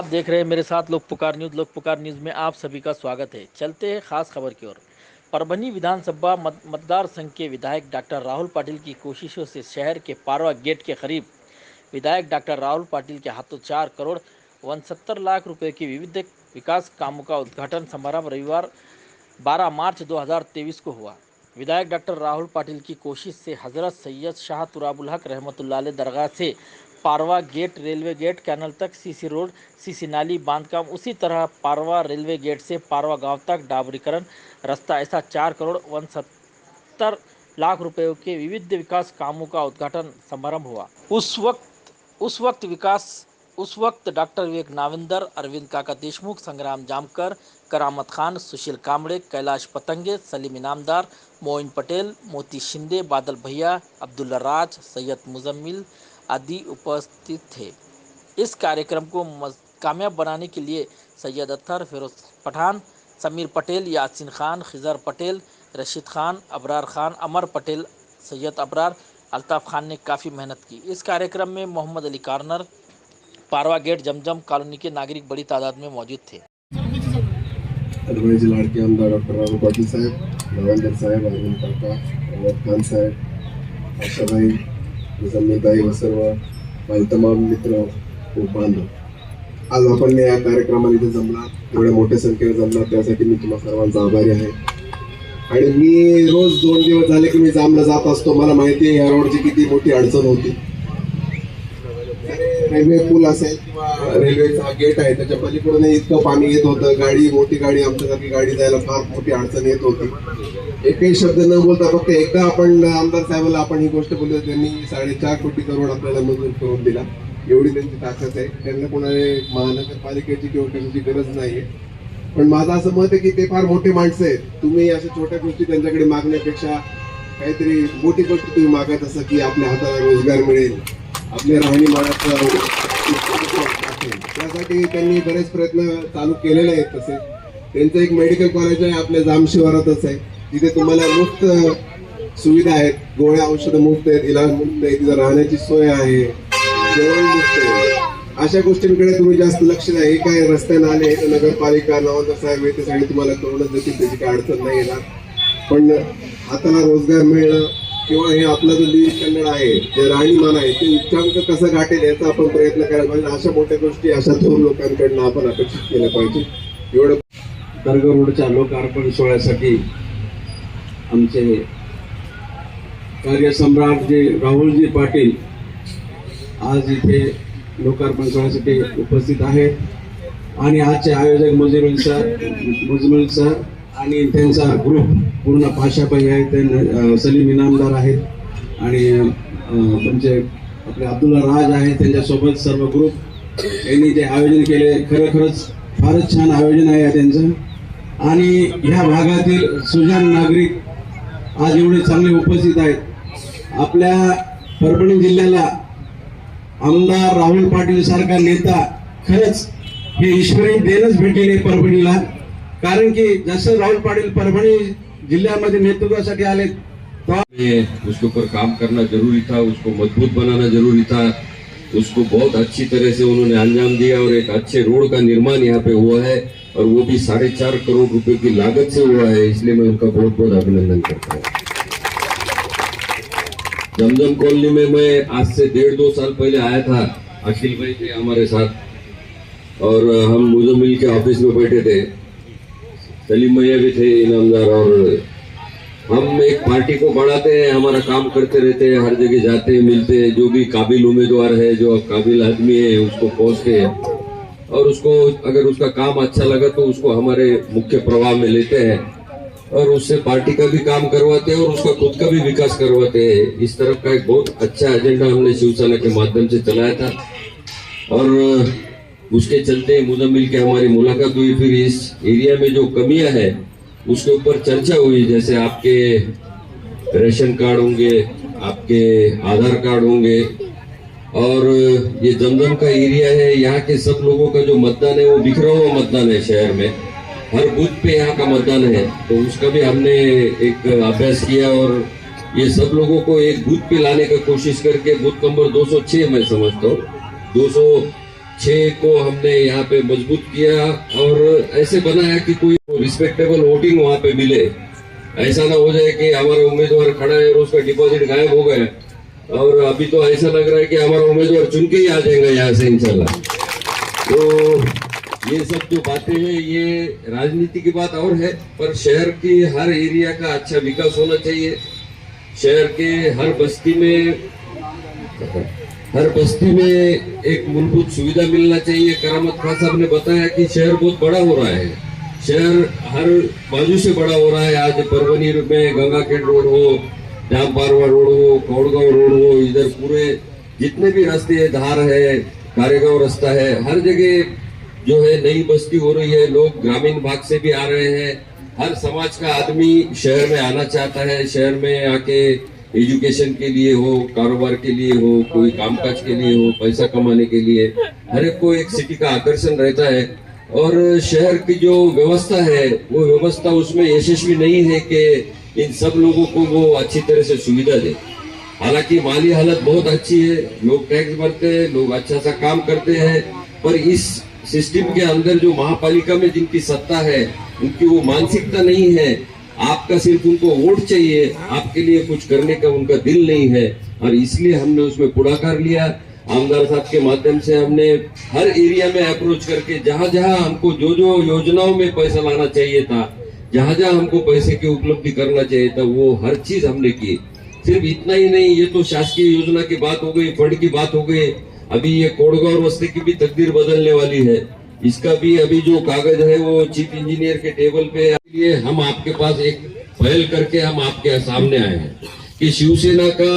आप देख रहे हैं मेरे साथ लोक पुकार न्यूज़। लोक पुकार न्यूज़ में आप सभी का स्वागत है। चलते हैं खास खबर की ओर। परभनी विधानसभा मतदार संघ के विधायक डॉक्टर राहुल पाटिल की कोशिशों से शहर के पारवा गेट के करीब विधायक डॉक्टर राहुल पाटिल के हाथों 4 करोड़ 69 लाख रुपए की विविध विकास कामों का उद्घाटन समारोह रविवार 12 मार्च 2023 को हुआ। विधायक डॉक्टर राहुल पाटिल की कोशिश से हजरत सैयद शाह तुराबुल हक रहमतुल्लाह अलैह दरगाह से Parwa gate, railway gate, canal तक सीसी रोड, सीसी नाली बांधकाम, उसी तरह पारवा रेलवे गेट से पारवा गांव तक डाबरीकरण रास्ता, ऐसा 4 करोड़ 69 लाख रुपयों के विविध विकास कामों का उद्घाटन समारंभ हुआ। उस वक्त डॉक्टर विवेक नाविंदर, अरविंद काका देशमुख, संग्राम जामकर, करामत खान, सुशील कामड़े, कैलाश पतंगे, सलीम इनामदार, मोइन पटेल, मोती शिंदे, बादल भैया, अब्दुल्ला राज, सैयद मुजम्मिल आदि उपस्थित थे। इस कार्यक्रम को कामयाब बनाने के लिए सैयद अत्तर, फिरोज पठान, समीर पटेल, यासीन खान, खिजर पटेल, रशीद खान, अबरार खान, अमर पटेल, सैयद अबरार, अल्ताफ़ खान ने काफ़ी मेहनत की। इस कार्यक्रम में मोहम्मद अली कार्नर, पारवा गेट, जमजम कॉलोनी के नागरिक बड़ी तादाद में मौजूद थे। परभणी लाडके आमदार डॉक्टर राहुल पाटील साहेब, नावंदर साहेब, अरविंद काका, अहमद खान साहेब, आशाबाई, मुजम्मिलताई व सर्व माझे तमाम मित्र व बांधव, आज आपण या कार्यक्रमाला इथे जमला, एवढ्या मोठ्या संख्येने जमला, त्यासाठी मी तुम्हा सर्वांचा आभारी आहे। आणि मी रोज 2 दिवस झाले की मी जामला जात असतो। मला माहिती आहे या रोडची किती मोठी अडचण होती। रेल्वे पूल असेल किंवा रेल्वेचा गेट आहे त्याच्या पलीकडून इतकं पाणी येत होतं, मोठी गाडी आमच्यासारखी गाडी जायला फार मोठी अडचण येत होती। एकही शब्द न बोलता फक्त एकदा आपण आमदार साहेबांना आपण ही गोष्ट बोललो, त्यांनी 4.5 कोटी करोड आपल्याला मंजूर करून दिला। एवढी त्यांची ताकद आहे, त्यांना कोणाला महानगरपालिकेची किंवा कशाची गरज नाहीये। पण माझं असं मत आहे की ते फार मोठे माणसं आहेत। तुम्ही अशा छोट्या गोष्टी त्यांच्याकडे मागण्यापेक्षा काहीतरी मोठी गोष्ट तुम्ही मागत असं की आपल्या हाताला रोजगार मिळेल, आपल्या राहणीमानाचं त्यासाठी त्यांनी बरेच प्रयत्न चालू केलेले आहेत। तसे त्यांचं एक मेडिकल कॉलेज आहे आपल्या जाम शिवारातच आहे, तिथे तुम्हाला मुफ्त सुविधा आहेत, गोळ्या औषधं मुफ्त आहेत, इलाज मुफ्त आहे, तिथं राहण्याची सोय आहे, जेवण मुफ्त आहे। अशा गोष्टींकडे तुम्ही जास्त लक्ष द्या। हे काय रस्ते नाले नगरपालिका नावंदर साहेब येते सगळे तुम्हाला करूनच देतील, त्याची काय अडचण नाही येणार। पण हाताला रोजगार मिळणं किंवा हे आपला जो लिव्हिंग स्टँडर्ड आहे, जे राहणीमान आहे, ते उच्चांक कसं गाठेल याचा आपण प्रयत्न करायला पाहिजे। अशा मोठ्या गोष्टी अशा थोर लोकांकडनं आपण अपेक्षित केल्या पाहिजे। एवढं दर्गा रोडच्या लोकार्पण सोहळ्यासाठी आमचे कार्यसम्राट जे राहुलजी पाटील आज इथे लोकार्पण सोहळ्यासाठी उपस्थित आहेत। आणि आजचे आयोजक मुजमिल सर आणि त्यांचा ग्रुप पूर्ण पाशाबाई आहे, त्यांना सलीम इनामदार आहेत आणि तुमचे आपले अब्दुल्ला राज आहे, त्यांच्यासोबत सर्व ग्रुप यांनी जे आयोजन केले खरोखरच फारच छान आयोजन आहे त्यांचं। आणि ह्या भागातील सुजाण नागरिक आज एवढे चांगले उपस्थित आहेत। आपल्या परभणी जिल्ह्याला आमदार राहुल पाटील सारखा नेता खरंच हे ईश्वरी देणच भेटलेले परभणीला, कारण की जैसे राहुल पाटिल परभणी जिल्ह्यामध्ये नेतृत्वासाठी आले तो उसके ऊपर काम करना जरूरी था, उसको मजबूत बनाना जरूरी था। उसको बहुत अच्छी तरह से उन्होंने अंजाम दिया और एक अच्छे रोड का निर्माण यहाँ पे हुआ है और वो भी 4.5 करोड़ रुपए की लागत से हुआ है, इसलिए मैं उनका बहुत बहुत अभिनंदन करता हूँ। जमजम कॉलोनी में मैं आज से 1.5-2 साल पहले आया था, अखिल भाई थे हमारे साथ और हम मुजम्मिल के ऑफिस में बैठे थे, सलीम भैया भी थे इनामदार, और हम एक पार्टी को बढ़ाते हैं, हमारा काम करते रहते हैं, हर जगह जाते हैं, मिलते हैं, जो भी काबिल उम्मीदवार है, जो काबिल आदमी है उसको पहुंचते हैं और उसको अगर उसका काम अच्छा लगा तो उसको हमारे मुख्य प्रवाह में लेते हैं और उससे पार्टी का भी काम करवाते हैं और उसका खुद का भी विकास करवाते हैं। इस तरफ का एक बहुत अच्छा एजेंडा हमने शिवसेना के माध्यम से चलाया था और उसके चलते मुजम्मिल के हमारी मुलाकात हुई। फिर इस एरिया में जो कमियां है उसके ऊपर चर्चा हुई, जैसे आपके रेशन कार्ड होंगे, आपके आधार कार्ड होंगे और ये जमजम का एरिया है, यहाँ के सब लोगों का जो मतदान है वो बिखरा हुआ मतदान है, शहर में हर बूथ पे यहाँ का मतदान है, तो उसका भी हमने एक अभ्यास किया और ये सब लोगों को एक बूथ पे लाने का कोशिश करके बूथ नंबर 206 मैं समझता हूँ 6 को हमने यहाँ पे मजबूत किया और ऐसे बनाया कि कोई रिस्पेक्टेबल वोटिंग वहाँ पे मिले। ऐसा ना हो जाए कि हमारा उम्मीदवार खड़ा है और उसका डिपॉजिट गायब हो गया। और अभी तो ऐसा लग रहा है कि हमारा उम्मीदवार चुन के ही आ जाएगा यहाँ से इंशाल्लाह। तो ये सब जो बातें हैं ये राजनीति की बात और है, पर शहर की हर एरिया का अच्छा विकास होना चाहिए। शहर के हर बस्ती में एक मूलभूत सुविधा मिलना चाहिए। करामत खान साहब ने बताया कि शहर बहुत बड़ा हो रहा है, शहर हर बाजू से बड़ा हो रहा है। आज परभनी में गंगाखेड़ रोड हो, जाम पारवा रोड हो, कौड़गांव रोड हो, इधर पूरे जितने भी रास्ते है, धार है, कारेगांव रास्ता है, हर जगह जो है नई बस्ती हो रही है। लोग ग्रामीण भाग से भी आ रहे हैं। हर समाज का आदमी शहर में आना चाहता है। शहर में आके एजुकेशन के लिए हो, कारोबार के लिए हो, कोई कामकाज के लिए हो, पैसा कमाने के लिए, हर एक को एक सिटी का आकर्षण रहता है। और शहर की जो व्यवस्था है वो व्यवस्था उसमें यशस्वी नहीं है कि इन सब लोगों को वो अच्छी तरह से सुविधा दे। हालांकि माली हालत बहुत अच्छी है, लोग टैक्स भरते हैं, लोग अच्छा सा काम करते हैं, पर इस सिस्टम के अंदर जो महापालिका में जिनकी सत्ता है उनकी वो मानसिकता नहीं है। आपका सिर्फ उनको वोट चाहिए, आपके लिए कुछ करने का उनका दिल नहीं है। और इसलिए हमने उसमें पुढाकार लिया। आमदार साहब के माध्यम से हमने हर एरिया में अप्रोच करके जहां जहां हमको जो जो योजनाओं में पैसा लाना चाहिए था, जहां जहां हमको पैसे की उपलब्धि करना चाहिए था, वो हर चीज हमने की। सिर्फ इतना ही नहीं, ये तो शासकीय योजना की बात हो गई, फंड की बात हो गई। अभी ये कोड़गांव रास्ते की भी तकदीर बदलने वाली है। इसका भी अभी जो कागज है वो चीफ इंजीनियर के टेबल पे, इसलिए हम आपके पास एक पहल करके हम आपके सामने आए हैं कि शिवसेना का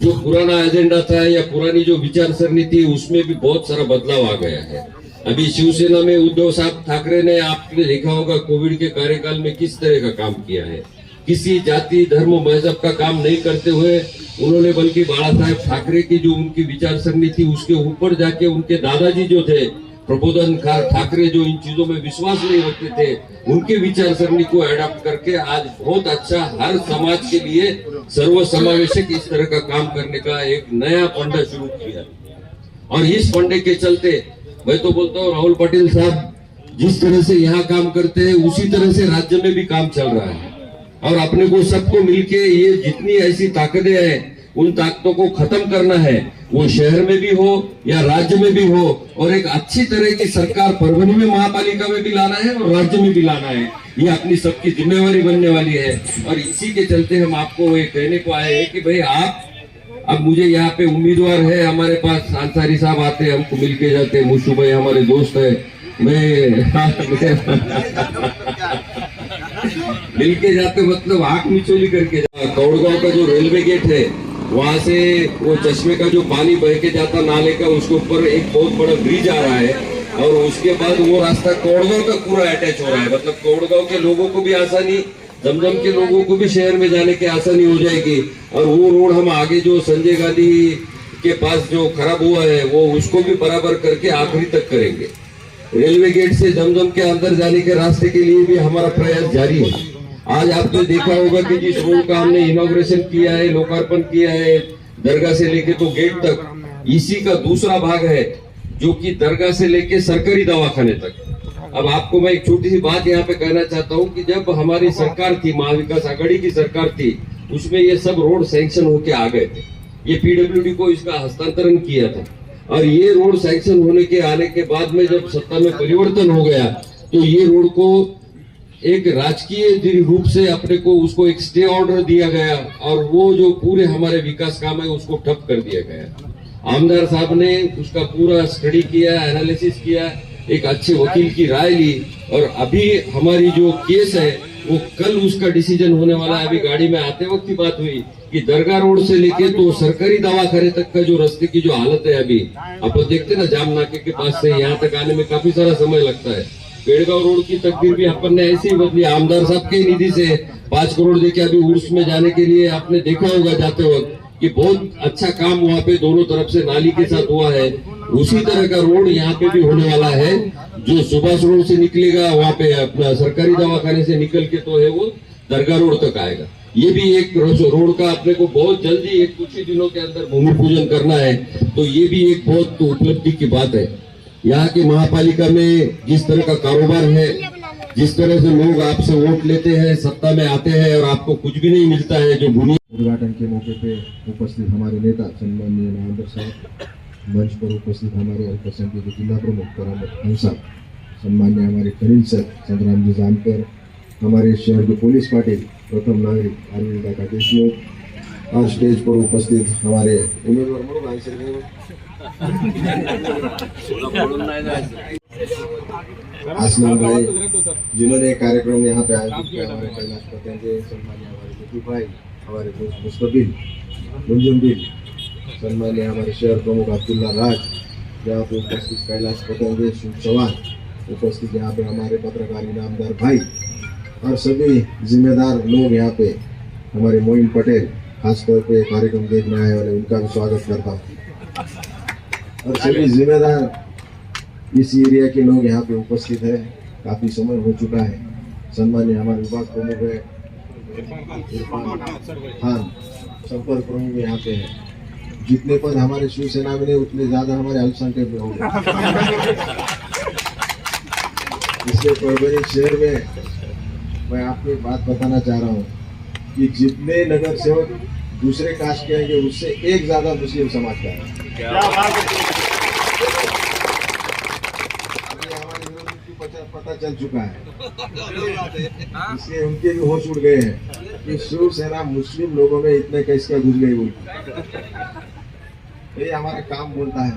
जो पुराना एजेंडा था या पुरानी जो विचारसरणी थी उसमें भी बहुत सारा बदलाव आ गया है। अभी शिवसेना में उद्धव साहब ठाकरे ने, आपने देखा होगा कोविड के कार्यकाल में किस तरह का काम किया है। किसी जाति धर्म मजहब का काम नहीं करते हुए उन्होंने, बल्कि बाला साहेब ठाकरे की जो उनकी विचारसरणी थी उसके ऊपर जाके उनके दादाजी जो थे प्रबोधन ठाकरे, जो इन चीजों में विश्वास नहीं रखते थे, उनके विचारसरणी को अडॉप्ट करके आज बहुत अच्छा हर समाज के लिए सर्व समावेशक इस तरह का काम करने का एक नया फंडा शुरू किया। और इस फंडे के चलते मैं तो बोलता हूँ राहुल पाटिल साहब जिस तरह से यहाँ काम करते हैं उसी तरह से राज्य में भी काम चल रहा है। और अपने को सबको मिलके ये जितनी ऐसी ताकतें हैं उन ताकतों को खत्म करना है, वो शहर में भी हो या राज्य में भी हो। और एक अच्छी तरह की सरकार परभनी में महापालिका में भी लाना है और राज्य में भी लाना है। ये अपनी सबकी जिम्मेवारी बनने वाली है। और इसी के चलते हम आपको ये कहने को आए हैं कि भाई आप, अब मुझे यहाँ पे उम्मीदवार है, हमारे पास अंसारी साहब आते हैं, हमको मिलके जाते हैं, मुशु भाई हमारे दोस्त है, मिलके जाते मतलब आंख मिचोली करके। कौड़गांव का जो रेलवे गेट है वहां से वो चश्मे का जो पानी बह के जाता नाले का, उसके ऊपर एक बहुत बड़ा ब्रिज आ रहा है। और उसके बाद वो रास्ता कौड़गांव का पूरा अटैच हो रहा है। मतलब कौड़गांव के लोगों को भी आसानी, जमजम के लोगों को भी शहर में जाने की आसानी हो जाएगी। और वो रोड हम आगे जो संजय गांधी के पास जो खराब हुआ है वो उसको भी बराबर करके आखिरी तक करेंगे। रेलवे गेट से जमजम के अंदर जाने के रास्ते के लिए भी हमारा प्रयास जारी है। आज आपने देखा होगा कि जिस रोड का हमने इनॉग्रेशन किया है, लोकार्पण किया है, दरगाह से लेके तो गेट तक, इसी का दूसरा भाग है जो कि दरगाह से लेके सरकारी दवाखाने तक। अब आपको मैं एक छोटी सी बात यहाँ पे कहना चाहता हूँ कि जब हमारी सरकार थी, महाविकास आघाड़ी की सरकार थी, उसमें ये सब रोड सैंक्शन होके आ गए थे। ये पीडब्ल्यूडी को इसका हस्तांतरण किया था। और ये रोड सैंक्शन होने के आने के बाद में जब सत्ता में परिवर्तन हो गया तो ये रोड को एक राजकीय रूप से अपने को उसको एक स्टे ऑर्डर दिया गया और वो जो पूरे हमारे विकास काम है उसको ठप कर दिया गया। आमदार साहब ने उसका पूरा स्टडी किया, एनालिसिस किया, एक अच्छे वकील की राय ली और अभी हमारी जो केस है वो कल उसका डिसीजन होने वाला है। अभी गाड़ी में आते वक्त की बात हुई कि दरगाह रोड से लेके तो सरकारी दवाखाने तक का जो रास्ते की जो हालत है, अभी आप देखते ना जाम नाके के पास से यहाँ तक आने में काफी सारा समय लगता है। बेड़गांव रोड की तकदीर भी अपन ने ऐसे ही बदली। आमदार साहब के निधि से 5 करोड़ देके अभी उर्स में जाने के लिए आपने देखा होगा जाते वक्त कि बहुत अच्छा काम वहाँ पे दोनों तरफ से नाली के साथ हुआ है। उसी तरह का रोड यहाँ पे भी होने वाला है। जो सुभाष रोड से निकलेगा वहाँ पे अपना सरकारी दवाखाने से निकल के तो है वो दरगाह रोड तक आएगा। ये भी एक रोड का अपने को बहुत जल्दी एक कुछ ही दिनों के अंदर भूमि पूजन करना है। तो ये भी एक बहुत उपलब्धि की बात है। यहाँ की महापालिका में जिस तरह का कारोबार है, जिस तरह से लोग आपसे वोट लेते हैं, सत्ता में आते हैं और आपको कुछ भी नहीं मिलता है, जो भूमि उद्घाटन के मौके पे उपस्थित हमारे नेता सम्माननीय नामदार साहब, मंच पर उपस्थित हमारे अल्पसंख्यक जिला प्रमुख करामत खान साहब, सम्मान्य हमारे खलील सर संग्राम जी जानकर, हमारे शहर के पुलिस पाटिल प्रथम नागरिक अरविंद काका देशमुख और स्टेज पर उपस्थित हमारे उम्मीदवार म्हणून असलम भाई, जिन्होंने कार्यक्रम यहाँ पे आयोजित किया, हमारे कैलाश पतेंगे, सम्मान्य हमारे ज्योति भाई, हमारे दोस्त मुस्तबिल मुंजुमबिल, सम्मान्य हमारे शहर प्रमुख अब्दुल्ला राज, यहाँ पे उपस्थित कैलाश पतेंगे, शिव चौहान, उपस्थित यहाँ पे हमारे पत्रकार इनामदार भाई और सभी जिम्मेदार लोग यहाँ पे, हमारे मोइन पटेल खासतौर पे कार्यक्रम देखने आए वाले, उनका भी स्वागत करता हूँ और सभी जिम्मेदार इस एरिया के लोग यहाँ पे उपस्थित है। काफी समय हो चुका है। सम्मान्य हमारे विभाग प्रमुख है इरफान खान, संपर्क प्रमुख यहाँ पे है। जितने पद हमारे शिवसेना में नहीं, उतने ज्यादा हमारे अल्पसंख्यक में होंगे। इसलिए परभणी शहर में मैं आपको एक बात बताना चाह रहा हूँ कि जितने नगर सेवक दूसरे कास्ट के हैं, उससे एक ज्यादा मुस्लिम समाज का है। पता चल चुका है, इसलिए उनके भी होश उड़ गए हैं कि शिवसेना मुस्लिम लोगों में इतने कैसे घुस गई बोल। ये हमारा काम बोलता है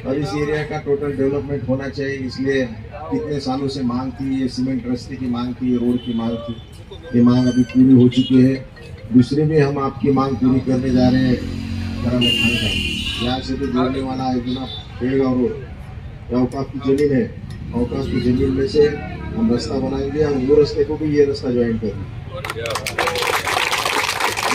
और इस एरिया का टोटल डेवलपमेंट होना चाहिए। इसलिए कितने सालों से मांग थी, ये सीमेंट रस्ते की मांग थी, रोड की मांग थी, ये मांग अभी पूरी हो चुकी है। दूसरी भी हम आपकी मांग पूरी करने जा रहे हैं। करामत खान का यहाँ से तो जोड़ने वाला है बिना पेड़गांव रोड, औकाफ की जमीन है, औकाफ की जमीन में से हम रास्ता बनाएंगे और वो रास्ते को भी ये रास्ता ज्वाइन करेंगे।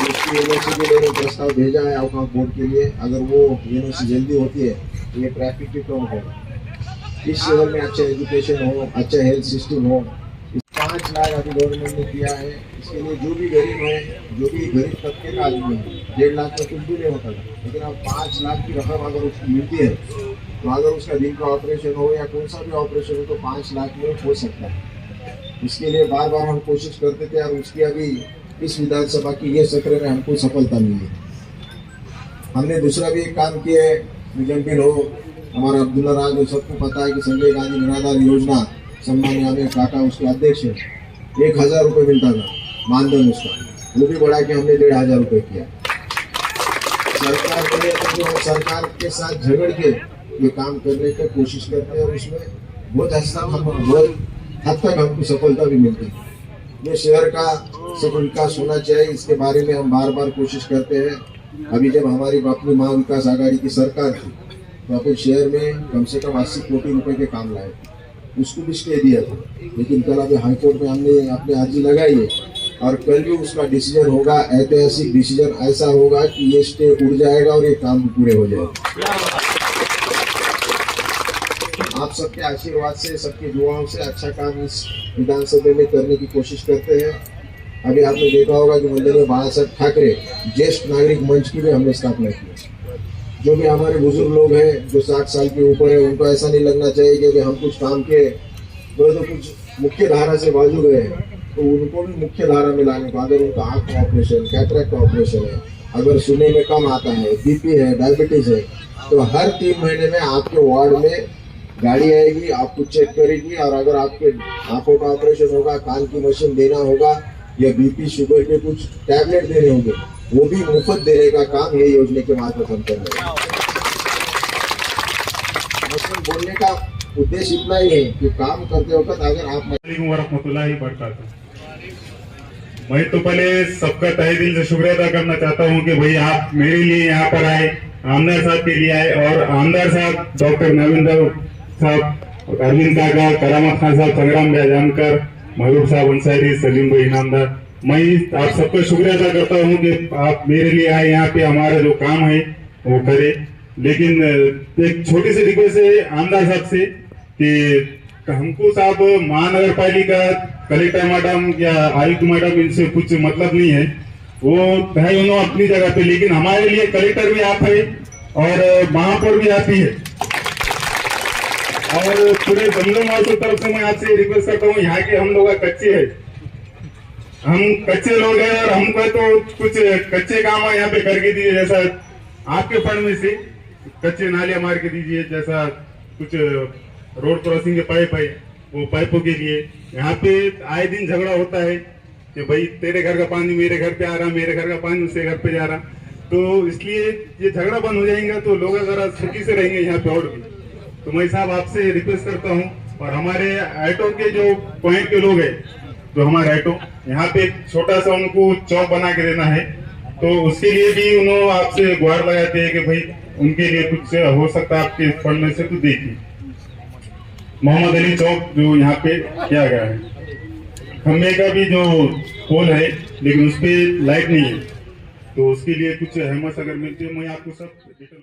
उसकी एनओसी के लिए प्रस्ताव भेजा है औकाफ बोर्ड के लिए। अगर वो एनओसी जल्दी होती है तो ये ट्रैफिक भी कम होगा, इस शहर में अच्छा एजुकेशन हो, अच्छा हेल्थ सिस्टम हो। 5 लाख अभी गवर्नमेंट ने किया है। इसके लिए जो भी गरीब है, जो भी गरीब तबके का आदमी है, 1.5 लाख का कुछ भी नहीं होता था, लेकिन अब 5 लाख की रकम अगर उसको मिलती है तो अगर उसका दिल का ऑपरेशन हो या कौन सा भी ऑपरेशन हो तो 5 लाख में हो सकता है। इसके लिए बार बार हम कोशिश करते थे और उसकी अभी इस विधानसभा की ये सत्र में हमको सफलता मिली है। हमने दूसरा भी एक काम किया है, मुजम्मिल हो, हमारा अब्दुल्ला राज हो, सबको पता है कि संजय गांधी निराधार योजना, सम्मान्य हमें काका उसके अध्यक्ष है, 1000 रुपये मिलता था मानधन उसका, वो भी बढ़ा के हमने 1500 रुपये किया। सरकार बोले तो हम सरकार के साथ झगड़ के ये काम करने की कोशिश करते हैं और उसमें बहुत हद तक हमको सफलता भी मिलती है। ये शहर का सब विकास होना चाहिए, इसके बारे में हम बार बार कोशिश करते हैं। अभी जब हमारी अपनी महा विकास आघाड़ी की सरकार थी तो अपने शहर में कम से कम 80 कोटी रुपए के काम लाए, उसको भी स्टे दिया था। लेकिन कल अभी हाईकोर्ट में हमने अपनी अर्जी लगाई है और कल भी उसका डिसीजन होगा, ऐतिहासिक डिसीजन ऐसा होगा कि ये स्टे उड़ जाएगा और ये काम भी पूरे हो जाएगा। आप सबके आशीर्वाद से, सबके दुआओं से अच्छा काम इस विधानसभा में करने की कोशिश करते हैं। अभी आपने देखा होगा कि माननीय बाला साहब ठाकरे ज्येष्ठ नागरिक मंच की भी हमने स्थापना की। जो भी हमारे बुजुर्ग लोग हैं जो 60 साल के ऊपर है, उनको ऐसा नहीं लगना चाहिए कि हम कुछ काम के तो कुछ मुख्य धारा से बाजू गए, तो उनको भी मुख्य धारा में लाने को, अगर उनका आँख का ऑपरेशन, कैटरेक्ट का ऑपरेशन है, अगर सुनने में कम आता है, बीपी है, डायबिटीज है, तो हर 3 महीने में आपके वार्ड में गाड़ी आएगी, आपको चेक करेगी और अगर आपके आंखों का ऑपरेशन होगा, कान की मशीन देना होगा या बीपी शुगर के कुछ टैबलेट देने होंगे, वो भी मुफ्त देने का काम ये योजना के माध्यम से हम कर रहे हैं। मतलब बोलने का उद्देश्य इतना ही है कि काम करते वक्त अगर आप मैं तो पहले सबका तहे दिल से शुक्रिया अदा करना चाहता हूं कि भाई आप मेरे लिए यहाँ पर आए, आमदार साहब के लिए आए और आमदार साहब डॉक्टर नवीन साहब, अरविंद काका, करामत खान साहब, संग्राम भाई जानकर, महबूब साहब अंसारी, सलीम भाई इनामदार, मैं आप सबका शुक्रिया अदा करता हूँ कि आप मेरे लिए आए, यहाँ पे हमारा जो काम है वो करे। लेकिन एक छोटी सी रिक्वेस्ट है आमदार साहब से कि हमको साहब महानगर पालिका कलेक्टर मैडम या आयुक्त मैडम इनसे कुछ मतलब नहीं है, वो है उन्होंने अपनी जगह पे, लेकिन हमारे लिए कलेक्टर भी आप है और महापौर भी आप ही है। और पूरे दमदम वासियों की तरफ से मैं आपसे रिक्वेस्ट करता हूँ, यहाँ के हम लोग कच्चे हैं, हम कच्चे लोग हैं और हमको तो कुछ कच्चे काम है यहाँ पे करके दीजिए, जैसा आपके फंड में से कच्चे नाले मार के दीजिए, जैसा कुछ रोड क्रॉसिंग के पाइप है वो पाइपों के लिए। यहाँ पे आए दिन झगड़ा होता है कि भाई तेरे घर का पानी मेरे घर पे आ रहा, मेरे घर का पानी उसके घर पे जा रहा, तो इसलिए ये झगड़ा बंद हो जाएगा तो लोग जरा सुखी से रहेंगे यहाँ पे। और भी तो मैं साहब आपसे रिक्वेस्ट करता हूँ, और हमारे ऑटो के जो पॉइंट के लोग हैं, जो हमारे ऑटो यहाँ पे एक छोटा सा उनको चौक बना के देना है, तो उसके लिए भी उन्होंने आपसे गुहार लगाते हैं कि भाई उनके लिए कुछ हो सकता है आपके फंड में से, तो देखिए मोहम्मद अली चौक जो यहाँ पे किया गया है, खम्बे का भी जो पोल है लेकिन उस पर लाइट नहीं है, तो उसके लिए कुछ हेमत अगर मिलती है मैं आपको सब डिटेल